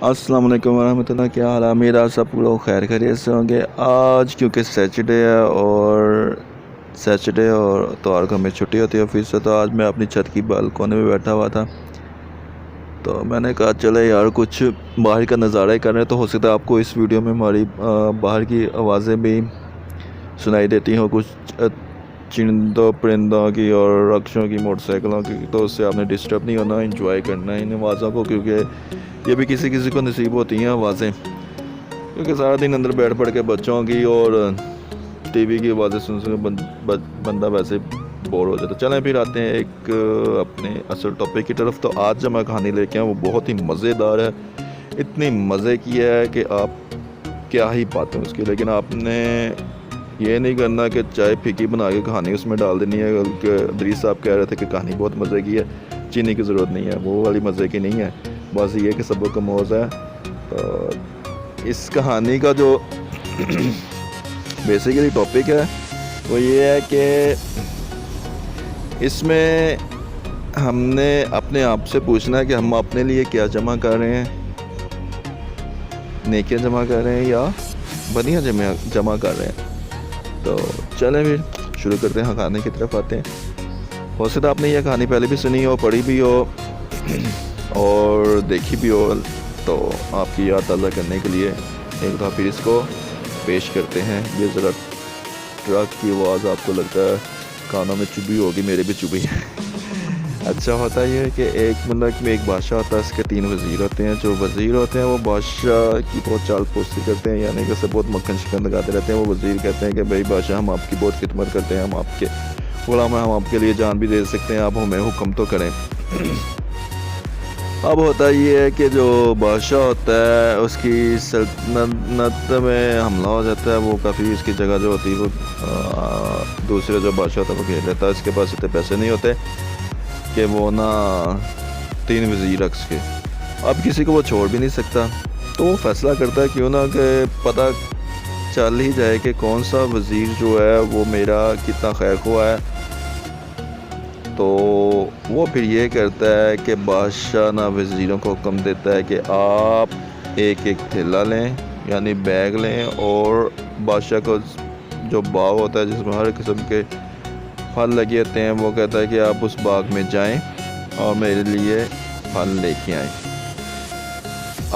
अस्सलाम वालेकुम वरहमतुल्लाह। क्या हाल है? मेरा सब लोग खैर खैरियत से होंगे। आज क्योंकि सैटरडे है और तो और हमें छुट्टी होती है ऑफिस से, तो आज मैं अपनी छत की बालकोनी में बैठा हुआ था। तो मैंने कहा चले यार कुछ बाहर का नज़ारा ही कर रहे हैं, तो हो सकता है आपको इस वीडियो में हमारी बाहर की आवाज़ें भी सुनाई देती हों, कुछ चरिंदों परिंदों की और रक्षों की, मोटरसाइकिलों की। तो उससे आपने डिस्टर्ब नहीं होना, एंजॉय करना है इन आवाज़ों को, क्योंकि ये भी किसी किसी को नसीब होती हैं आवाज़ें। क्योंकि सारा दिन अंदर बैठ पड़ के बच्चों की और टीवी की आवाज़ें सुन सुन बंदा वैसे बोर हो जाता। चलें फिर आते हैं एक अपने असल टॉपिक की तरफ। तो आज जो मैं कहानी लेके आया वो बहुत ही मज़ेदार है। इतनी मज़े की है कि आप क्या ही बात है उसकी। लेकिन आपने ये नहीं करना कि चाय फीकी बना के कहानी उसमें डाल देनी है। बल्कि अदरीस साहब कह रहे थे कि कहानी बहुत मज़े की है, चीनी की ज़रूरत नहीं है, वो वाली मज़े की नहीं है, बस ये कि सबको कमोज़ है। तो इस कहानी का जो बेसिकली टॉपिक है वो ये है कि इसमें हमने अपने आप से पूछना है कि हम अपने लिए क्या जमा कर रहे हैं, नेकियां जमा कर रहे हैं या बनियां जमा कर रहे हैं। तो चलें फिर शुरू करते हैं, कहानी की तरफ आते हैं। हो सकता है आपने यह कहानी पहले भी सुनी हो, पढ़ी भी हो और देखी भी हो। तो आपकी याद ताज़ा करने के लिए एक दफ़ा फिर इसको पेश करते हैं। ये ज़रा ट्रक की आवाज़ आपको लगता है कानों में चुभी होगी, मेरे भी चुभी है। अच्छा होता ये है कि एक मुल्क में एक बादशाह होता है, इसके 3 वज़ीर होते हैं। जो वज़ीर होते हैं वो बादशाह की बहुत चाल पोस्ती करते हैं, यानी कि उसे बहुत मक्खन शिकन लगाते रहते हैं। वो वज़ीर कहते हैं कि भाई बादशाह, हम आपकी बहुत खिदमत करते हैं, हम आपके गुलाम हैं, हम आपके लिए जान भी दे सकते हैं, आप हमें हुक्म तो करें। अब होता ये है कि जो बादशाह होता है उसकी सल्तनत में हमला हो जाता है। वो काफ़ी उसकी जगह जो होती है वो दूसरे जो बादशाह होता है वो घेर लेता है। इसके पास इतने पैसे नहीं होते कि वो ना 3 वज़ीर रख सके। अब किसी को वो छोड़ भी नहीं सकता, तो वो फैसला करता है क्यों ना कि पता चल ही जाए कि कौन सा वज़ीर जो है वो मेरा कितना खैर ख्वाह है। तो वो फिर ये करता है कि बादशाह ना वज़ीरों को हुक्म देता है कि आप एक एक थैला लें, यानी बैग लें, और बादशाह को जो बाग होता है जिसमें हर किस्म के फल लगे होते हैं, वो कहता है कि आप उस बाग में जाएं और मेरे लिए फल लेके आएं।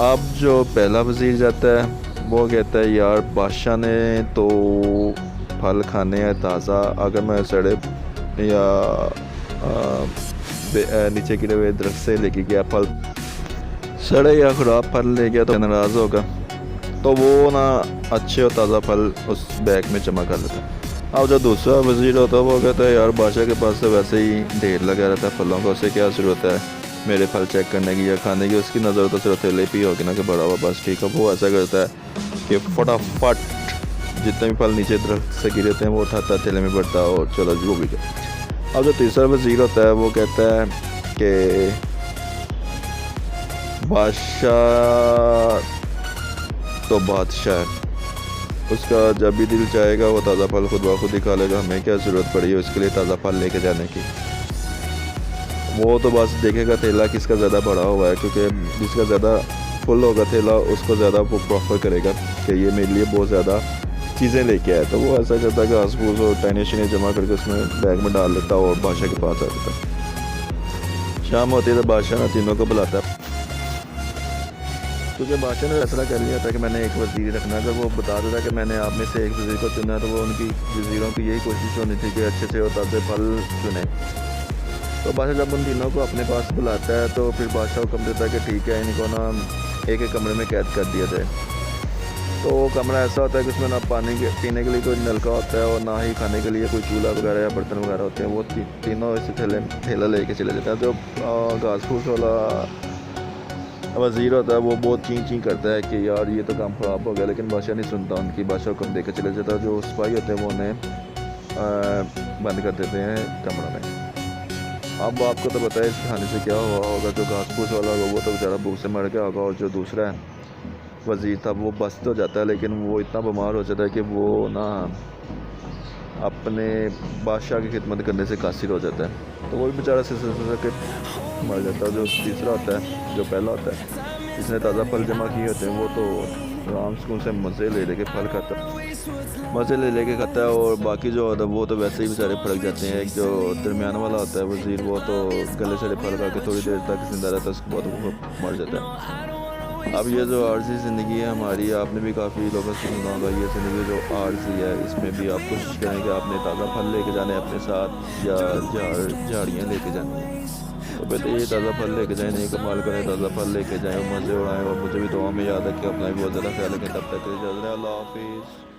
अब जो पहला वज़ीर जाता है वो कहता है यार बादशाह ने तो फल खाने हैं ताज़ा, अगर मैं सड़े या नीचे गिरे हुए दरख्त से लेके गया फल, सड़े या ख़राब फल ले गया तो नाराज़ होगा। तो वो ना अच्छे और ताज़ा फल उस बैग में जमा कर लेता है। अब जो दूसरा वज़ीर होता है वो कहता है यार बादशाह के पास तो वैसे ही ढेर लगा रहता है फलों का, उसे क्या ज़रूरत है मेरे फल चेक करने की या खाने की, उसकी नज़र तो सिर्फ थैले पे ही होगी ना कि बड़ा हुआ, बस ठीक है। वो ऐसा करता है कि फटाफट जितने भी फल नीचे दरख्त से गिरे थे वो उठाता है, थैले में भरता है और चलो जो भी। अब जो तीसरा वज़ीर होता है वो कहता है कि बादशाह तो बादशाह है, उसका जब भी दिल चाहेगा वो ताज़ा फल खुद ब खुद ही खा लेगा, हमें क्या ज़रूरत पड़ी है उसके लिए ताज़ा फल लेके जाने की। वो तो बस देखेगा थैला किसका ज़्यादा बड़ा हुआ है, क्योंकि जिसका ज़्यादा फुल होगा थैला उसको ज़्यादा वो प्रेफर करेगा कि ये मेरे लिए बहुत ज़्यादा चीज़ें लेके आए। तो वो ऐसा करता है कि घास फूस और टाइने शने जमा करके उसमें बैग में डाल लेता और बादशाह के पास आ जाता। शाम होती है तो बादशाह ने तीनों को बुलाता है, क्योंकि बादशाह ने फैसला कर लिया था कि मैंने एक वज़ीर रखना। अगर वो बता देता कि मैंने आप में से एक वज़ीर को चुना, तो वो उनकी वज़ीरों की यही कोशिश होनी थी कि अच्छे से और ताज़े फल चुने। तो बादशाह जब उन तीनों को अपने पास बुलाता है तो फिर बादशाह हुक्म देता है कि ठीक है, इनको ना एक एक कमरे में कैद कर दिया जाए। तो कमरा ऐसा होता है कि उसमें ना पानी के पीने के लिए कोई नलका होता है और ना ही खाने के लिए कोई चूल्हा वगैरह या बर्तन वगैरह होते हैं। वो तीनों इसी थैला लेके चले जाते हैं। जो घास फूस वाला वज़ीर होता है वो बहुत ची करता है कि यार ये तो काम ख़राब हो गया, लेकिन बादशाह नहीं सुनता उनकी। बादशाह हुक्म देकर चले जाता है। जो सिपाही होते हैं वो उन्हें बंद कर देते हैं कमरा में। अब आपको तो बताया इस कहानी से क्या हुआ होगा। जो घास फूस वाला होगा वो तो बेचारा भूख से मर गया होगा, और जो दूसरा वज़ीर था वो बच तो जाता है, लेकिन वो इतना बीमार हो जाता है कि वो ना अपने बादशाह की खिदमत करने से कासिर हो जाता है। तो वो भी बेचारा से के मर जाता है। जो तीसरा होता है, जो पहला होता है, जिसने ताज़ा फल जमा किए होते हैं वो तो आराम सुकून से मज़े ले लेके फल खाता है, मज़े ले लेके खाता है। और बाकी जो होता है वो तो वैसे ही बेचारे फड़क जाते हैं। एक जो दरमियान वाला होता है वज़ीर, वो तो गले से फल खा के थोड़ी देर तक जिंदा रहता है, उसके बाद वो मर जाता है। अब ये जो आर्जी ज़िंदगी है हमारी, आपने भी काफ़ी लोगों से सुना होगा, ये ज़िंदगी जो आर्जी है इसमें भी आप कोशिश करें कि आपने ताज़ा फल लेके जाने अपने साथ या झाड़ियाँ लेके जानी है। तो पहले ये ताज़ा फल लेके जाएँ, नहीं कमाल करें, ताज़ा फल लेके जाएँ, मज़े उड़ाएँ। और मुझे भी दुआ में याद है कि अपना भी बहुत ज़्यादा ख्याल रखें। तब तक के लिए इजाज़त है, अल्लाह हाफिज़।